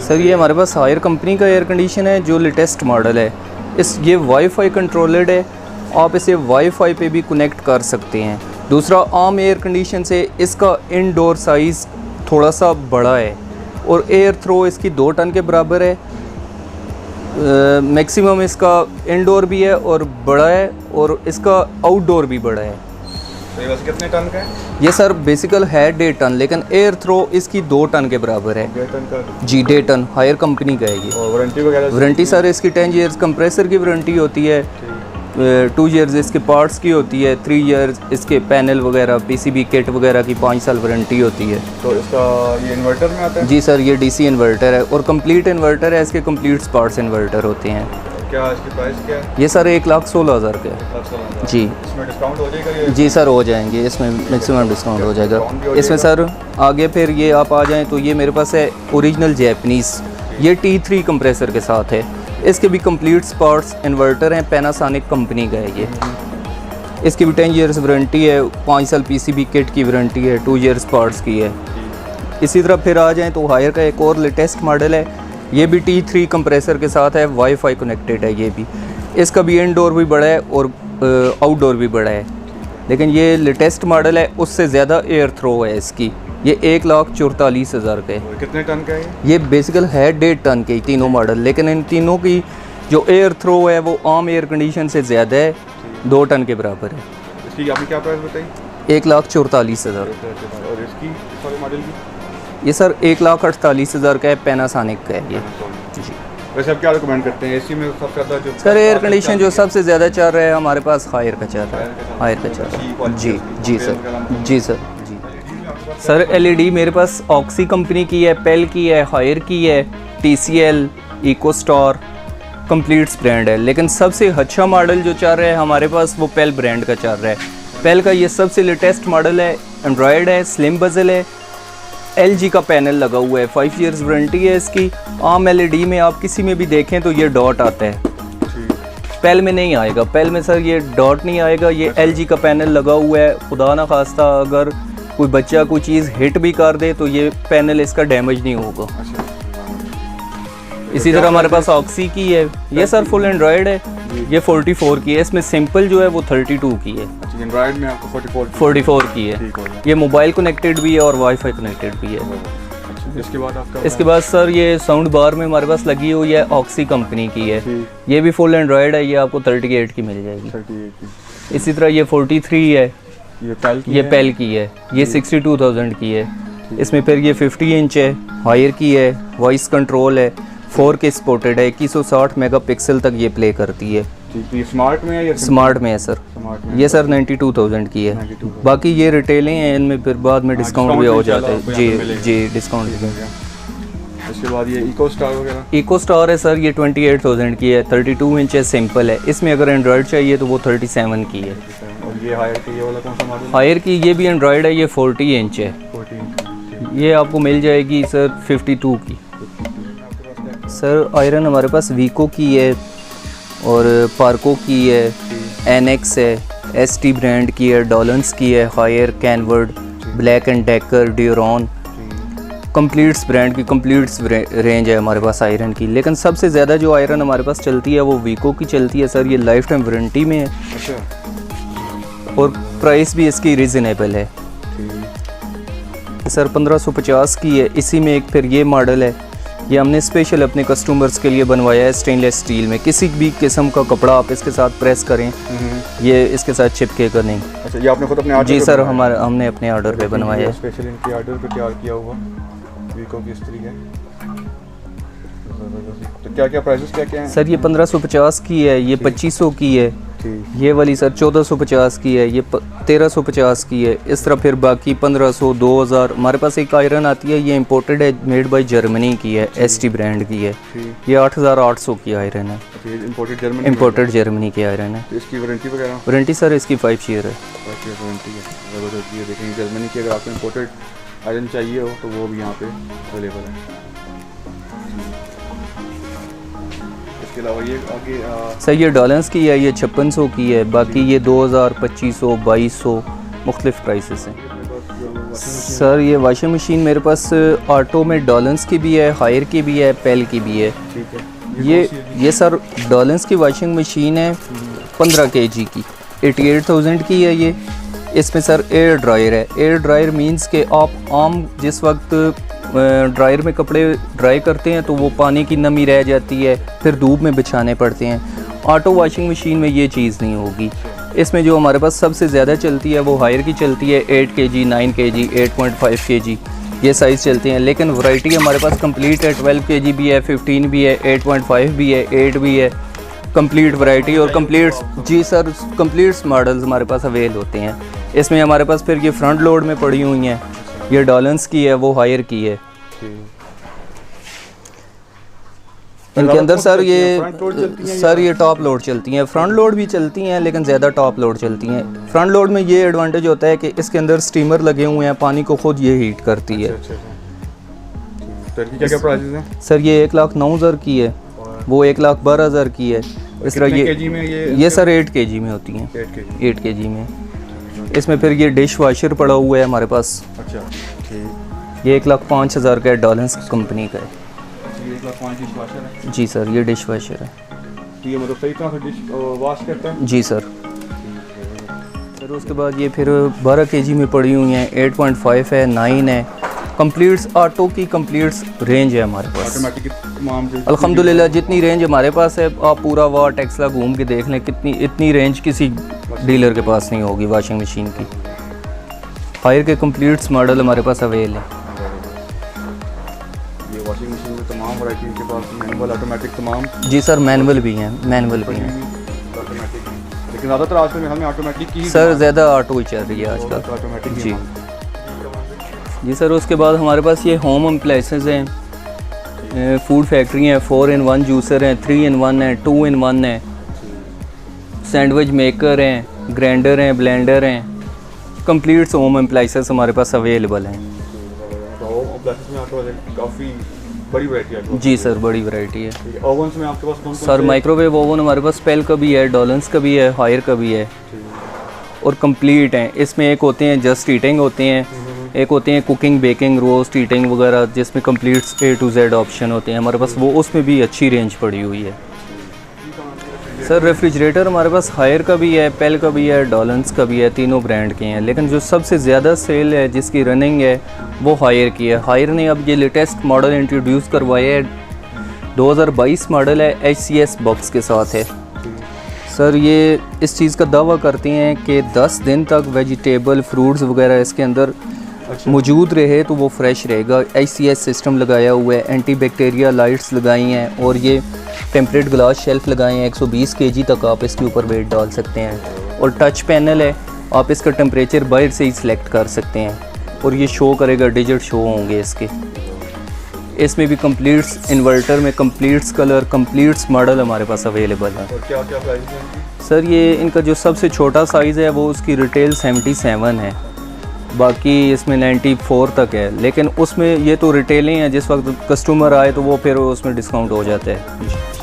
Sir ये हमारे पास higher company का एयर कंडीशन है जो लेटेस्ट मॉडल है। ये वाईफाई कंट्रोल्ड है, आप इसे वाईफाई पे भी कनेक्ट कर सकते हैं। दूसरा, आम एयर कंडीशन से इसका इनडोर साइज़ थोड़ा सा बड़ा है और एयर थ्रो इसकी 2 टन के बराबर है। मैक्सिमम इसका इनडोर भी है और बड़ा है और इसका आउटडोर भी बड़ा है। तो ये वैसे कितने टन का है? ये सर बेसिकल है 1.5 टन, लेकिन एयर थ्रो इसकी 2 टन के बराबर है। 1.5 टन का? जी 1.5 टन हायर कंपनी का है ये। और वारंटी वगैरह? वारंटी सर इसकी 10 ईयर्स कंप्रेसर की वारंटी होती है, 2 ईयर्स इसके पार्ट्स की होती है, 3 ईयर्स इसके पैनल वगैरह पीसीबी किट वगैरह की 5 साल वारंटी होती है। तो इसका ये इन्वर्टर में आता है? जी सर ये डीसी इन्वर्टर है और कंप्लीट इन्वर्टर है, इसके कंप्लीट पार्ट्स इन्वर्टर होते हैं। क्या इसकी प्राइस क्या है? ये सर 1,16,000 का है। 1,16,000 जी। इसमें डिस्काउंट हो जाएगा ये? जी सर हो जाएंगे, इसमें मैक्सिमम डिस्काउंट हो जाएगा इसमें सर। आगे फिर ये आप आ जाएं तो ये मेरे पास है ओरिजिनल जैपनीज़, ये T3 कंप्रेसर के साथ है। इसके भी कंप्लीट पार्ट्स इन्वर्टर हैं, पैनासोनिक कंपनी का है ये। इसकी भी 10 ईयर्स वारंटी है, 5 साल पीसीबी किट की वारंटी है, 2 ईयर्स पार्ट्स की है। इसी तरह फिर आ जाएं तो हायर का एक और लेटेस्ट मॉडल है, ये भी T3 कंप्रेसर के साथ है, वाईफाई कनेक्टेड है ये भी। इसका भी इनडोर भी बड़ा है और आउटडोर भी बड़ा है, लेकिन ये लेटेस्ट मॉडल है, उससे ज़्यादा एयर थ्रो है इसकी। ये 1,44,000 का है। कितने टन का है ये बेसिकल है 1.5 टन के तीनों मॉडल, लेकिन इन तीनों की जो एयर थ्रो है वो आम एयर कंडीशन से ज़्यादा है, 2 टन के बराबर है। इसकी आपने क्या प्राइस बताई? 1,44,000। और इसकी वाले मॉडल की? ये सर 1,48,000 का है, पैनासोनिक का है ये। जी। वैसे आप क्या रिकमेंड करते हैं एसी में सबसे ज़्यादा जो सर एयर कंडीशन जो सबसे ज़्यादा चल रहा है हमारे पास हायर का चल रहा है, हायर का चल रहा है। जी जी सर, जी सर, जी सर। एलईडी मेरे पास ऑक्सी कंपनी की है, पेल की है, हायर की है, TCL, इकोस्टार, कंप्लीट्स ब्रांड है। लेकिन सबसे अच्छा मॉडल जो चल रहा है हमारे पास वो पेल ब्रांड का चल रहा है। पेल का ये सबसे लेटेस्ट मॉडल है, एंड्रॉयड है, स्लिम बजल है, LG का पैनल लगा हुआ है, 5 ईयर्स वारंटी है इसकी। आम LED में आप किसी में भी देखें तो ये डॉट आता है, पेल में नहीं आएगा। पेल में सर ये डॉट नहीं आएगा, ये LG का पैनल लगा हुआ है। खुदा ना खास्ता अगर कोई बच्चा कोई चीज़ हिट भी कर दे तो ये पैनल इसका डैमेज नहीं होगा। इसी तरह हमारे पास ऑक्सी की है, ये सर फुल एंड्रॉयड है, ये 44 की है। इसमें सिंपल जो है वो 32 की है। एंड्रॉयड में आपको 44 की है। ये मोबाइल कनेक्टेड भी है और वाईफाई कनेक्टेड भी है। इसके बाद सर ये साउंड बार में हमारे पास लगी हुई है, ऑक्सी कंपनी की है, ये भी फुल एंड्रॉयड है, ये आपको 38 की मिल जाएगी। इसी तरह ये 43 है, ये पेल की है, ये 62,000 की है। इसमें फिर ये 50 इंच है, हायर की है, वॉइस कंट्रोल है, 4K सपोर्टेड है, 2160 मेगापिक्सल तक ये प्ले करती है। ये स्मार्ट में है या स्मार्ट में है सर? ये सर 92,000 की है। बाकी ये रिटेलें हैं, इनमें फिर बाद में डिस्काउंट भी हो जाता है। जी जी डिस्काउंट भी। इसके बाद ये इकोस्टार वगैरह? इकोस्टार है सर, ये 28,000 की है, 32 इंच है, सिंपल है। इसमें अगर एंड्रॉयड चाहिए तो वो 37 की है। और ये हायर की, ये वाला कौन सा मॉडल? हायर की ये भी एंड्रॉयड है, ये 40 इंच है, ये आपको मिल जाएगी सर 52 की। सर आयरन हमारे पास वीको की है और पार्को की है, एनएक्स है, ST ब्रांड की है, डॉलन्स की है, हायर, कैनवर्ड, ब्लैक एंड डेकर, ड्यूरॉन, कंप्लीट्स ब्रांड की कंप्लीट्स रेंज है हमारे पास आयरन की। लेकिन सबसे ज़्यादा जो आयरन हमारे पास चलती है वो वीको की चलती है सर, ये लाइफ टाइम वारंटी में है। और प्राइस भी इसकी रीज़नेबल है सर, 1550 की है। इसी में एक फिर ये मॉडल है, ये हमने स्पेशल अपने कस्टमर्स के लिए बनवाया है, स्टेनलेस स्टील में। किसी भी किस्म का कपड़ा आप इसके साथ प्रेस करें, ये इसके साथ चिपकेगा नहीं। अच्छा, ये आपने खुद अपने ऑर्डर? जी सर, हमने अपने ऑर्डर पे बनवाया है। स्पेशल इनके ऑर्डर पे तैयार किया हुआ वीको की स्त्री है। तो क्या क्या प्राइसेस क्या क्या हैं? सर ये 1550 की है, ये 2500 की है, ठीक। ये वाली सर 1450 की है, ये 1350 की है। इस तरह फिर बाकी 1500, 2000। हमारे पास एक आयरन आती है, ये इंपोर्टेड है, मेड बाय जर्मनी की है, ST ब्रांड की है। ठीक। ये 8800 की आयरन है, अच्छा, ये इंपोर्टेड जर्मनी की आयरन है। तो इसकी वारंटी वगैरह? वारंटी सर इसकी 5 ईयर है। 5 ईयर वारंटी है। ज़बरदस्त। ये देखें जर्मनी की, अगर आपको इंपोर्टेड आयरन चाहिए हो तो वो भी यहाँ पे अवेलेबल है। इसके अलावा ये आगे सर ये डॉलर्स की है, ये 5600 की है। बाकी ये 2000, 2500, 2200 मुख्तलिफ प्राइसेस हैं। सर ये वॉशिंग मशीन मेरे पास ऑटो में डॉलर्स की भी है, हायर की भी है, पेल की भी है। ठीक है। ये सर डॉलर्स की वॉशिंग मशीन है 15 kg की, 88,000 की है ये। इसमें सर एयर ड्रायर है। एयर ड्रायर मींस के आप आम जिस वक्त ड्रायर में कपड़े ड्राई करते हैं तो वो पानी की नमी रह जाती है, फिर धूप में बिछाने पड़ते हैं। ऑटो वॉशिंग मशीन में ये चीज़ नहीं होगी। इसमें जो हमारे पास सबसे ज़्यादा चलती है वो हायर की चलती है, 8 kg, 9 kg, 8.5 kg ये साइज़ चलते हैं। लेकिन वैरायटी हमारे पास कंप्लीट है, 12 kg भी है, 15 भी है, 8.5 भी है, 8 भी है, कंप्लीट वैरायटी। और कंप्लीट जी सर कंप्लीट मॉडल्स हमारे पास अवेल होते हैं। इसमें हमारे पास फिर ये फ्रंट लोड में पड़ी हुई हैं, ये डॉलर्स की है, वो हायर की है। इनके अंदर सर ये टॉप लोड चलती हैं, फ्रंट लोड भी चलती हैं लेकिन ज़्यादा टॉप लोड चलती हैं। फ्रंट लोड में ये एडवांटेज होता है कि इसके अंदर स्टीमर लगे हुए हैं, पानी को खुद ये हीट करती है। क्या प्राइसेस हैं? सर ये 1,09,000 की है, वो 1,12,000 की है। इस तरह ये सर 8 kg में होती हैं, 8 kg में। इसमें फिर ये डिश वॉशर पड़ा हुआ है हमारे पास। अच्छा ठीक। ये 1,05,000 का है, डॉलर्स कंपनी का है। 1,05,000 डिश वॉशर है? जी सर ये डिश वॉशर है। तो ये मतलब सही तरह से डिश वॉश करता है? जी सर। फिर उसके बाद ये फिर 12 kg में पड़ी हुई हैं, 8.5 है, 9 है। कंप्लीट्स ऑटो की कंप्लीट्स रेंज है हमारे पास। ऑटोमेटिक तमाम अल्हम्दुलिल्लाह जितनी रेंज हमारे पास है, आप पूरा वाट टेक्सला घूम के देख लें, कितनी इतनी रेंज किसी डीलर के पास नहीं होगी वॉशिंग मशीन की। हायर के कंप्लीट्स मॉडल हमारे पास अवेल है। ये वॉशिंग मशीन में तमाम वैरायटी के पास मैनुअल ऑटोमेटिक तमाम? जी सर मैनुअल भी हैं, मैनुअल भी हैं। ऑटोमेटिक लेकिन ज़्यादातर आजकल हमें ऑटोमेटिक की सर ज़्यादा ऑटो ही चल रही है आजकल। ऑटोमेटिक जी जी सर। उसके बाद हमारे पास ये होम अप्लायंसेस हैं, फूड फैक्ट्री हैं, 4 in 1 जूसर हैं, 3 in 1 है, 2 in 1 है, सैंडविच मेकर हैं, ग्राइंडर हैं, ब्लेंडर हैं। कंप्लीट होम अप्लायंसेस हमारे पास अवेलेबल हैं। काफ़ी बड़ी वैरायटी है? जी सर बड़ी वैरायटी है। ओवन्स में आपके पास कौन कौन सर माइक्रोवेव ओवन हमारे पास पेल का भी है, डॉलर्स का भी है, हायर का भी है और कंप्लीट हैं। इसमें एक होते हैं जस्ट ईटिंग होते हैं, एक होते हैं कुकिंग, बेकिंग, रोस्ट, ईटिंग वगैरह, जिसमें complete A to Z option होते हैं हमारे पास, वो उसमें भी अच्छी रेंज पड़ी हुई है। सर रेफ्रिजरेटर हमारे पास हायर का भी है, पेल का भी है, डॉलर्स का भी है, तीनों ब्रांड के हैं। लेकिन जो सबसे ज़्यादा सेल है, जिसकी रनिंग है, वो हायर की है। हायर ने अब ये लेटेस्ट मॉडल इंट्रोड्यूस करवाया है, 2022 मॉडल है, HCS बॉक्स के साथ है। सर ये इस चीज़ का दावा करते हैं कि 10 दिन तक वेजिटेबल, फ्रूट्स वगैरह इसके अंदर मौजूद रहे तो वो फ्रेश रहेगा। HCS सिस्टम लगाया हुआ है, एंटी बैक्टीरिया लाइट्स लगाई हैं और ये टेम्परेट ग्लास शेल्फ लगाए हैं। 120 kg तक आप इसके ऊपर वेट डाल सकते हैं और टच पैनल है, आप इसका टेम्परेचर बाहर से ही सिलेक्ट कर सकते हैं और ये शो करेगा, डिजिट शो होंगे इसके। इसमें भी कंप्लीट्स इन्वर्टर में कंप्लीट्स कलर, कंप्लीट्स मॉडल हमारे पास अवेलेबल है। और क्या क्या प्राइस है? सर ये इनका जो सबसे छोटा साइज़ है वो उसकी रिटेल 77 है, बाकी इसमें 94 तक है। लेकिन उसमें ये तो रिटेलें हैं, जिस वक्त कस्टमर आए तो वो फिर उसमें डिस्काउंट हो जाता है।